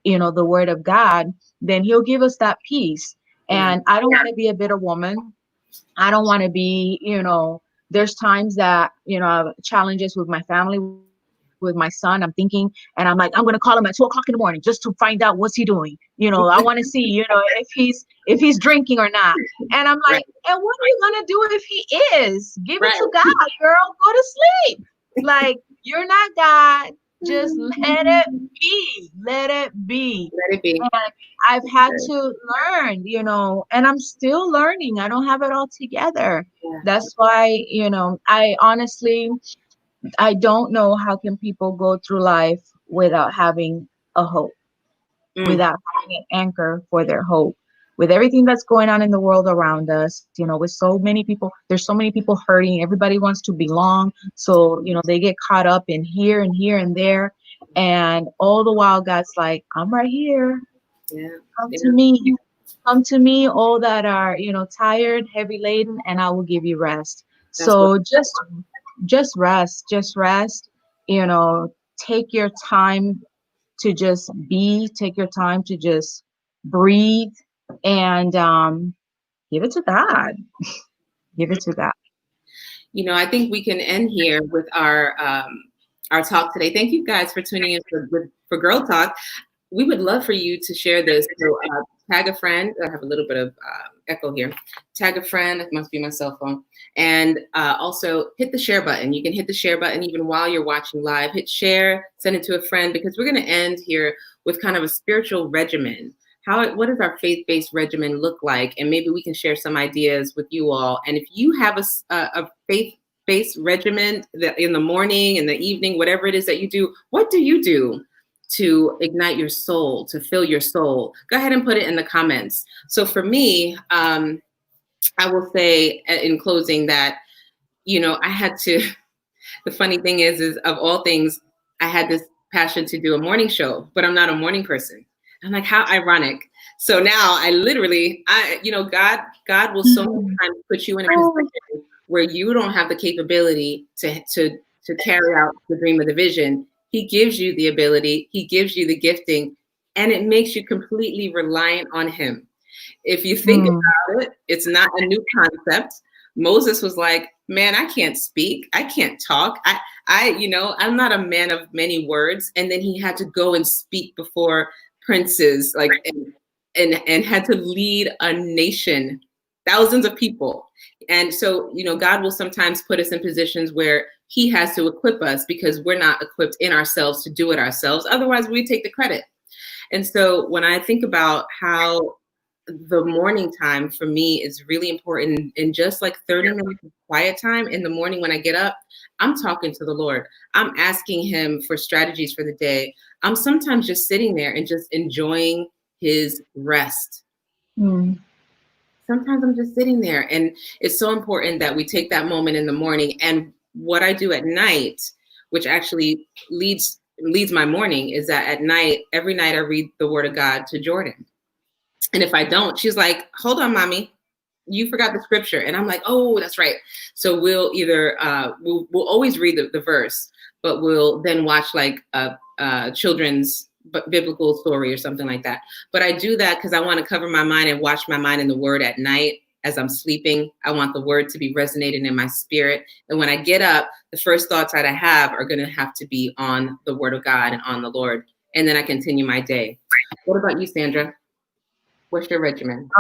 the Word of God, then He'll give us that peace. And I don't want to be a bitter woman. I don't want to be, there's times that, I have challenges with my family, with my son. I'm thinking, and I'm like, I'm going to call him at 2:00 in the morning just to find out what's he doing. I want to see, if he's drinking or not. And I'm like, and what are you going to do if he is? Give it to God, girl. Go to sleep. Like, you're not God. Just let it be. Let it be. Let it be. And I've had to learn, and I'm still learning. I don't have it all together. Yeah. That's why, I honestly, I don't know how can people go through life without having a hope, without having an anchor for their hope. With everything that's going on in the world around us, with so many people, there's so many people hurting. Everybody wants to belong. So, they get caught up in here and here and there. And all the while, God's like, I'm right here. Yeah. Come to me. Come to me, all that are, tired, heavy laden, and I will give you rest. That's so just rest, take your time to just be, take your time to just breathe, and give it to God. Give it to God. I think we can end here with our talk today. Thank you guys for tuning in for Girl Talk. We would love for you to share this. So tag a friend. I have a little bit of echo here. Tag a friend. It must be my cell phone. And also hit the share button. You can hit the share button even while you're watching live. Hit share, send it to a friend, because we're going to end here with kind of a spiritual regimen. What does our faith-based regimen look like? And maybe we can share some ideas with you all. And if you have a faith-based regimen that in the morning, in the evening, whatever it is that you do, what do you do to ignite your soul, to fill your soul? Go ahead and put it in the comments. So for me, I will say in closing that, I had to, the funny thing is of all things, I had this passion to do a morning show, but I'm not a morning person. I'm like, how ironic. So now I literally, God will so many times put you in a position where you don't have the capability to carry out the dream or the vision. He gives you the ability, he gives you the gifting, and it makes you completely reliant on him. If you think about it, it's not a new concept. Moses was like, man, I can't speak. I can't talk. I'm not a man of many words. And then he had to go and speak before princes, and had to lead a nation, thousands of people. And so, God will sometimes put us in positions where he has to equip us because we're not equipped in ourselves to do it ourselves. Otherwise, we take the credit. And so when I think about how the morning time for me is really important, in just like 30 minutes of quiet time in the morning when I get up, I'm talking to the Lord. I'm asking him for strategies for the day. I'm sometimes just sitting there and just enjoying his rest. Sometimes I'm just sitting there, and it's so important that we take that moment in the morning. And what I do at night, which actually leads leads my morning is that at night, every night I read the word of God to Jordan. And if I don't, she's like, hold on, mommy, you forgot the scripture. And I'm like, oh, that's right. So we'll either, we'll always read the verse, but we'll then watch like a children's biblical story or something like that. But I do that because I want to cover my mind and watch my mind in the word at night as I'm sleeping. I want the word to be resonating in my spirit. And when I get up, the first thoughts that I have are going to have to be on the word of God and on the Lord. And then I continue my day. What about you, Sandra? What's your regimen?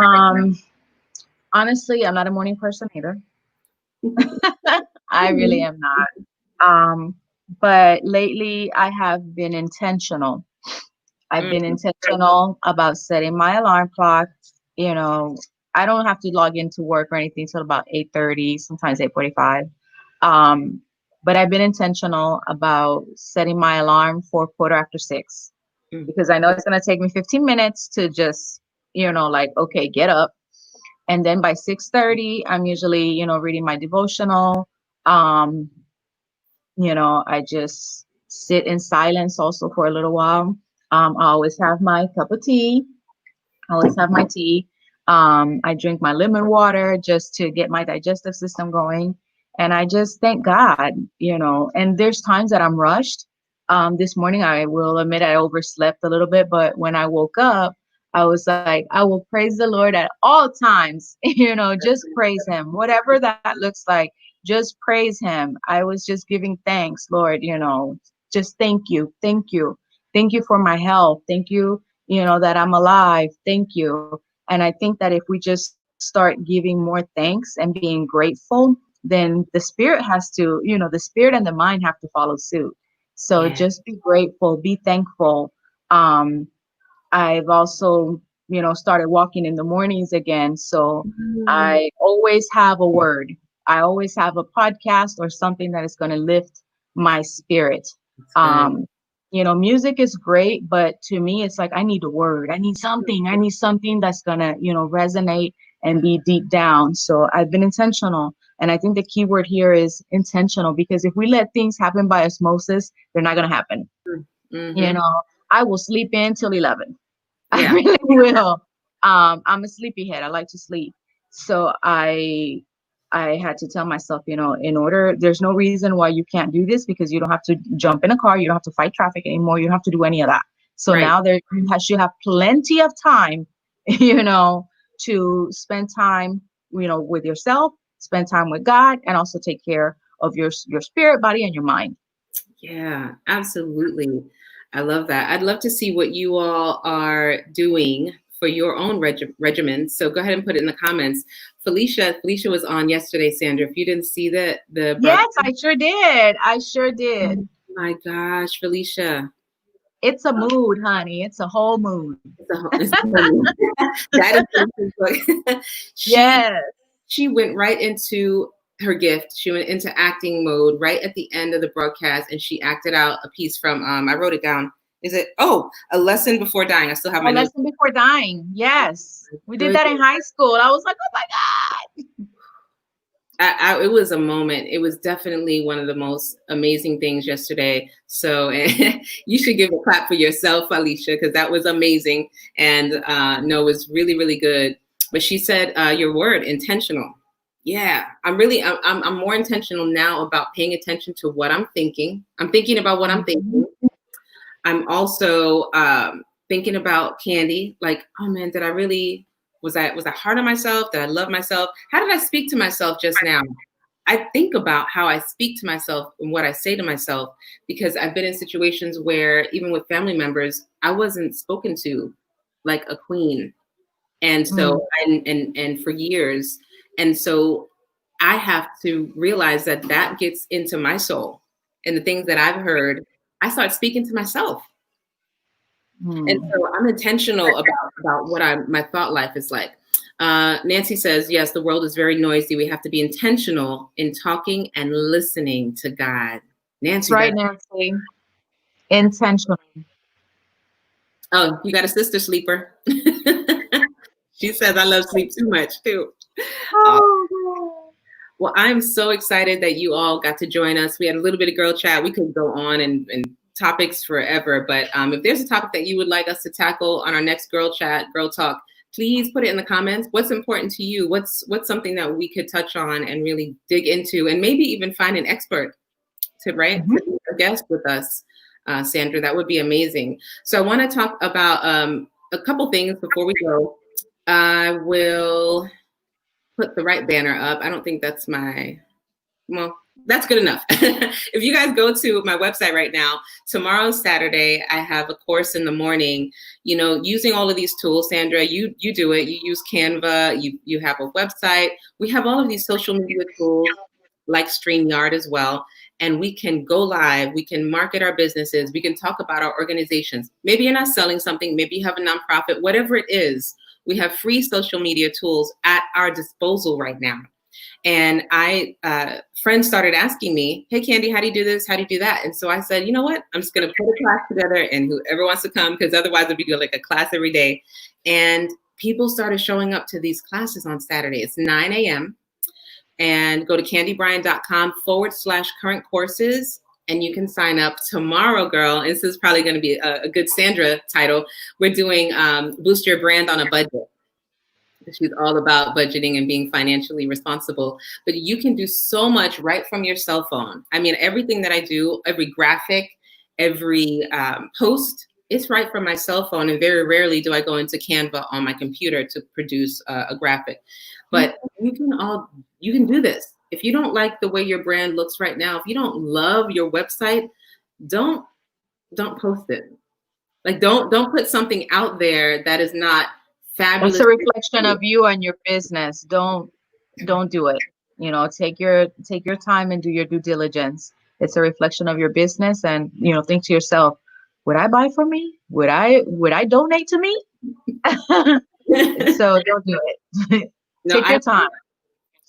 Honestly, I'm not a morning person either. I really am not. But lately I have been intentional. I've been intentional about setting my alarm clock. You know, I don't have to log into work or anything till about 8:30, sometimes 8:45. But I've been intentional about setting my alarm for 6:15 because I know it's going to take me 15 minutes to just, like, okay, get up. And then by 6:30, I'm usually, reading my devotional. I just sit in silence also for a little while. I always have my cup of tea. I always have my tea. I drink my lemon water just to get my digestive system going. And I just thank God, and there's times that I'm rushed. This morning, I will admit I overslept a little bit, but when I woke up, I was like, I will praise the Lord at all times, just praise him, whatever that looks like, just praise him. I was just giving thanks, Lord, just thank you. Thank you. Thank you for my health. Thank you, that I'm alive. Thank you. And I think that if we just start giving more thanks and being grateful, then the spirit has to, the spirit and the mind have to follow suit. So just be grateful, be thankful. I've also, started walking in the mornings again. So I always have a word. I always have a podcast or something that is going to lift my spirit. Music is great, but to me, it's like, I need a word. I need something that's going to, resonate and be deep down. So I've been intentional. And I think the key word here is intentional, because if we let things happen by osmosis, they're not going to happen. Mm-hmm. I will sleep in till 11. Yeah. I really will. I'm a sleepyhead. I like to sleep. So I had to tell myself, there's no reason why you can't do this, because you don't have to jump in a car. You don't have to fight traffic anymore. You don't have to do any of that. So now you should have plenty of time, to spend time, with yourself, spend time with God, and also take care of your spirit, body, and your mind. Yeah, absolutely. I love that. I'd love to see what you all are doing for your own regimen. So go ahead and put it in the comments. Felicia was on yesterday, Sandra. If you didn't see the yes, I sure did. Oh my gosh, Felicia. It's a mood, honey. It's a whole mood. It's a whole mood. That is yes. She went right into her gift. She went into acting mode right at the end of the broadcast, and she acted out a piece from I wrote it down. Is it A Lesson Before Dying? I still have my notes. Lesson Before Dying. Yes. We did that in high school. I was like, oh my God. It was a moment. It was definitely one of the most amazing things yesterday. So you should give a clap for yourself, Alicia, because that was amazing. And no, it was really, really good. But she said your word, intentional. Yeah, I'm more intentional now about paying attention to what I'm thinking. I'm thinking about what I'm thinking. I'm also thinking about Candy, like, oh man, was I hard on myself? Did I love myself? How did I speak to myself just now? I think about how I speak to myself and what I say to myself, because I've been in situations where even with family members, I wasn't spoken to like a queen. And so, and for years. And so I have to realize that gets into my soul, and the things that I've heard, I start speaking to myself. And so I'm intentional about what my thought life is like. Nancy says, yes, the world is very noisy. We have to be intentional in talking and listening to God. Nancy. Right, Nancy. Intentional. Oh, you got a sister sleeper. She says, I love sleep too much too. Well, I'm so excited that you all got to join us. We had a little bit of girl chat. We could go on and topics forever, but if there's a topic that you would like us to tackle on our next Girl Chat, Girl Talk, please put it in the comments. What's important to you? What's something that we could touch on and really dig into, and maybe even find an expert to be a guest with us, Sandra. That would be amazing. So I want to talk about a couple things before we go. I will put the right banner up. I don't think that's that's good enough. If you guys go to my website right now, tomorrow's Saturday, I have a course in the morning, using all of these tools. Sandra, you do it. You use Canva, you have a website. We have all of these social media tools like StreamYard as well. And we can go live. We can market our businesses. We can talk about our organizations. Maybe you're not selling something. Maybe you have a nonprofit, whatever it is. We have free social media tools at our disposal right now. And friends started asking me, hey, Candy, how do you do this? How do you do that? And so I said, you know what? I'm just going to put a class together, and whoever wants to come, because otherwise it'd be like a class every day. And people started showing up to these classes on Saturday. It's 9 a.m. And go to candybryan.com/current courses. And you can sign up tomorrow, girl. And this is probably going to be a good Sandra title. We're doing Boost Your Brand on a Budget. She's all about budgeting and being financially responsible. But you can do so much right from your cell phone. I mean, everything that I do, every graphic, every post, it's right from my cell phone. And very rarely do I go into Canva on my computer to produce a graphic. But you can do this. If you don't like the way your brand looks right now, if you don't love your website, don't post it. Like don't put something out there that is not fabulous. It's a reflection of you and your business. Don't do it. Take your time and do your due diligence. It's a reflection of your business, and think to yourself, would I buy from me? Would I donate to me? So don't do it. Take your time.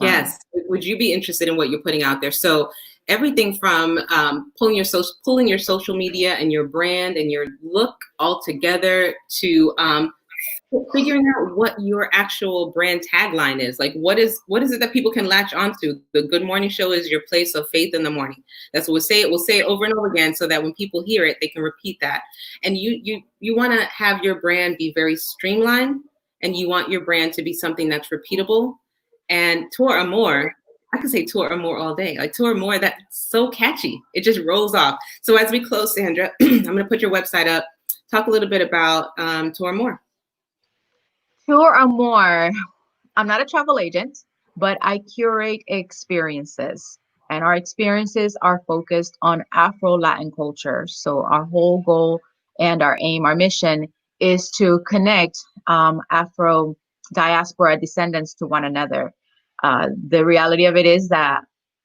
Yes. Would you be interested in what you're putting out there? So everything from pulling your social media and your brand and your look all together to figuring out what your actual brand tagline is. Like, what is it that people can latch onto? The Good Morning Show is your place of faith in the morning. That's what we'll say. We'll say it over and over again so that when people hear it, they can repeat that. And you want to have your brand be very streamlined, and you want your brand to be something that's repeatable. And Tour Amour, I could say Tour Amour all day. Like Tour Amour, that's so catchy. It just rolls off. So as we close, Sandra, I'm going to put your website up. Talk a little bit about Tour Amour. Tour Amour, I'm not a travel agent, but I curate experiences. And our experiences are focused on Afro-Latin culture. So our whole goal and our aim, our mission is to connect Afro diaspora descendants to one another. The reality of it is that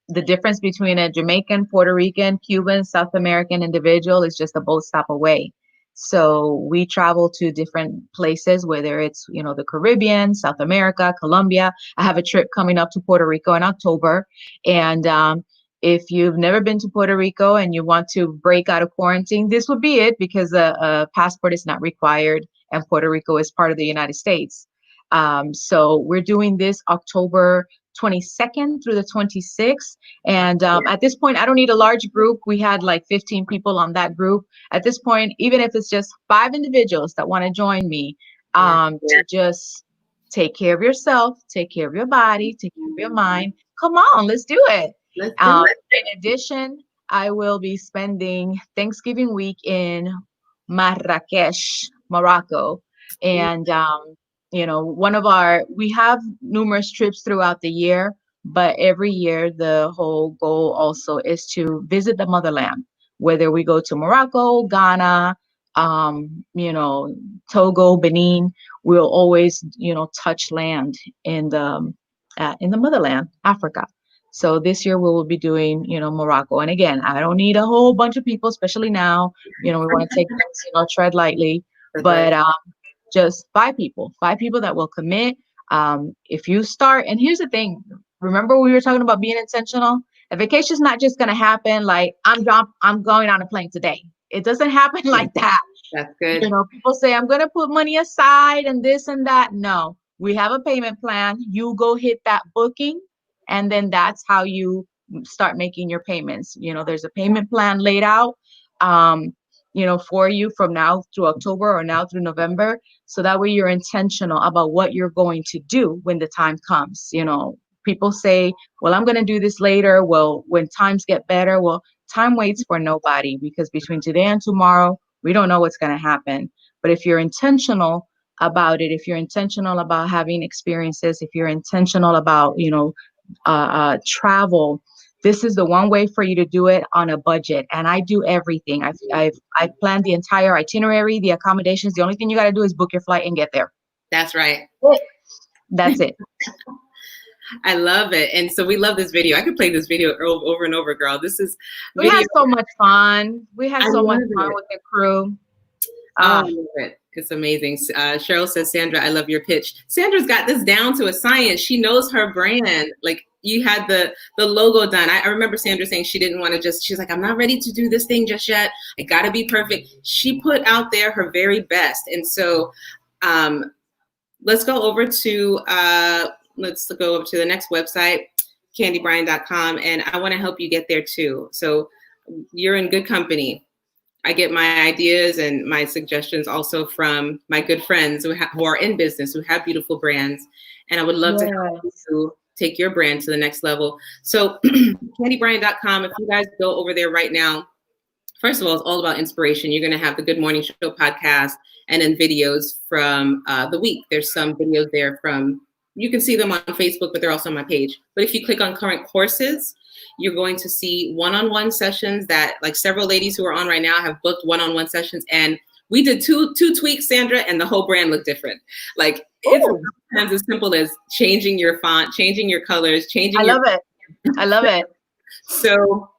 the difference between a Jamaican, Puerto Rican, Cuban, South American individual is just a boat stop away. So we travel to different places, whether it's, the Caribbean, South America, Colombia. I have a trip coming up to Puerto Rico in October. And if you've never been to Puerto Rico and you want to break out of quarantine, this would be it, because a passport is not required and Puerto Rico is part of the United States. So we're doing this October 22nd through the 26th. And at this point, I don't need a large group. We had like 15 people on that group. At this point, even if it's just 5 individuals that want to join me, to just take care of yourself, take care of your body, take care of your mind. Come on, let's do it. In addition, I will be spending Thanksgiving week in Marrakesh, Morocco. And we have numerous trips throughout the year, but every year the whole goal also is to visit the motherland, whether we go to Morocco, Ghana, Togo, Benin, we'll always, touch land in the motherland, Africa. So this year we will be doing, Morocco. And again, I don't need a whole bunch of people, especially now, we want to take things, tread lightly, but, just 5 people that will commit. If you start, and here's the thing, remember we were talking about being intentional? A vacation is not just going to happen like I'm going on a plane today. It doesn't happen like that. That's good. People say I'm going to put money aside and this and that. No, we have a payment plan. You go hit that booking, and then that's how you start making your payments. There's a payment plan laid out. for you from now through October or now through November. So that way you're intentional about what you're going to do when the time comes. People say, well, I'm going to do this later. Well, when times get better, well, time waits for nobody, because between today and tomorrow, we don't know what's going to happen. But if you're intentional about it, if you're intentional about having experiences, if you're intentional about, travel, this is the one way for you to do it on a budget. And I do everything. I've planned the entire itinerary, the accommodations. The only thing you got to do is book your flight and get there. That's right. That's it. I love it. And so we love this video. I could play this video over and over, girl. We had so much fun. We had so much fun with the crew. I love it. It's amazing. Cheryl says, Sandra, I love your pitch. Sandra's got this down to a science. She knows her brand. Like, you had the logo done. I remember Sandra saying she didn't want to she's like, I'm not ready to do this thing just yet. I got to be perfect. She put out there her very best. And so let's go over to the next website, candybryant.com. And I want to help you get there too. So you're in good company. I get my ideas and my suggestions also from my good friends who are in business, who have beautiful brands. And I would love to help you take your brand to the next level. So candybryant.com, if you guys go over there right now, first of all, it's all about inspiration. You're going to have the Good Morning Show podcast and then videos from the week. There's some videos there you can see them on Facebook, but they're also on my page. But if you click on current courses, you're going to see one-on-one sessions that, like, several ladies who are on right now have booked one-on-one sessions. And we did two tweaks, Sandra, and the whole brand looked different. Like, it's sometimes as simple as changing your font, changing your colors, changing. I love it. So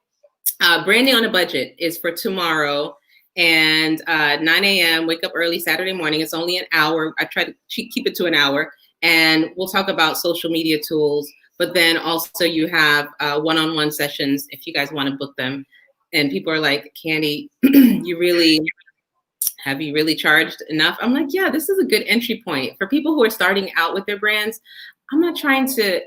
branding on a budget is for tomorrow, and 9 a.m. Wake up early Saturday morning. It's only an hour. I try to keep it to an hour, and we'll talk about social media tools. But then also you have one-on-one sessions if you guys want to book them. And people are like, Candy, have you really charged enough? I'm like, yeah, this is a good entry point for people who are starting out with their brands. I'm not trying to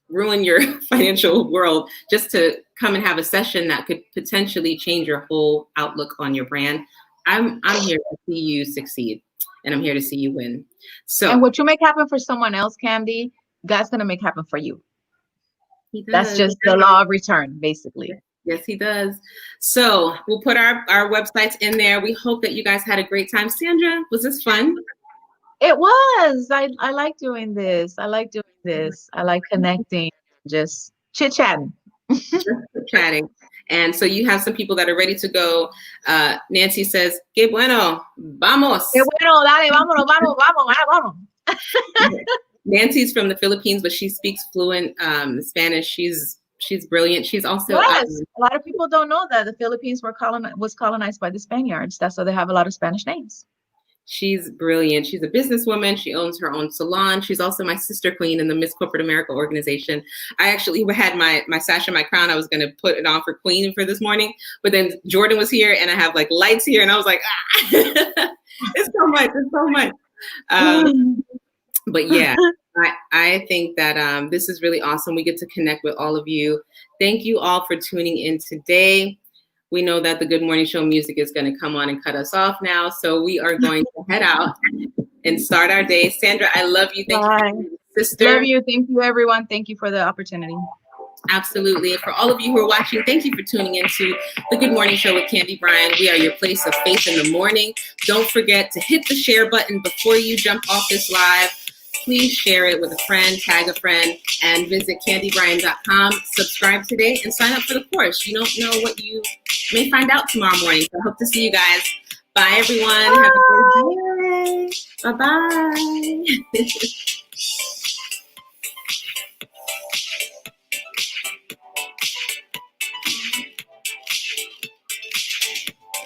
ruin your financial world just to come and have a session that could potentially change your whole outlook on your brand. I'm here to see you succeed, and I'm here to see you win. So, and what you make happen for someone else, Candy, God's gonna make happen for you. That's just the law of return, basically. Yes, he does. So we'll put our websites in there. We hope that you guys had a great time. Sandra, was this fun? It was. I like doing this. I like connecting, just chit-chatting. Chatting. And so you have some people that are ready to go. Nancy says, "Qué bueno, vamos." Qué bueno, dale, vamos. Nancy's from the Philippines, but she speaks fluent Spanish. She's brilliant. She's also a lot of people don't know that the Philippines was colonized by the Spaniards. That's why they have a lot of Spanish names. She's brilliant. She's a businesswoman. She owns her own salon. She's also my sister queen in the Miss Corporate America organization. I actually had my sash and my crown. I was going to put it on for queen for this morning, but then Jordan was here and I have like lights here and I was like, it's so much. It's so much. But yeah, I think that this is really awesome. We get to connect with all of you. Thank you all for tuning in today. We know that the Good Morning Show music is going to come on and cut us off now. So we are going to head out and start our day. Sandra, I love you. Thank you, sister. Love you. Thank you, everyone. Thank you for the opportunity. Absolutely. And for all of you who are watching, thank you for tuning into the Good Morning Show with Candy Bryant. We are your place of faith in the morning. Don't forget to hit the share button before you jump off this live. Please share it with a friend, tag a friend, and visit candybryant.com. Subscribe today and sign up for the course. You don't know what you may find out tomorrow morning. So I hope to see you guys. Bye, everyone. Bye. Have a good day. Bye-bye.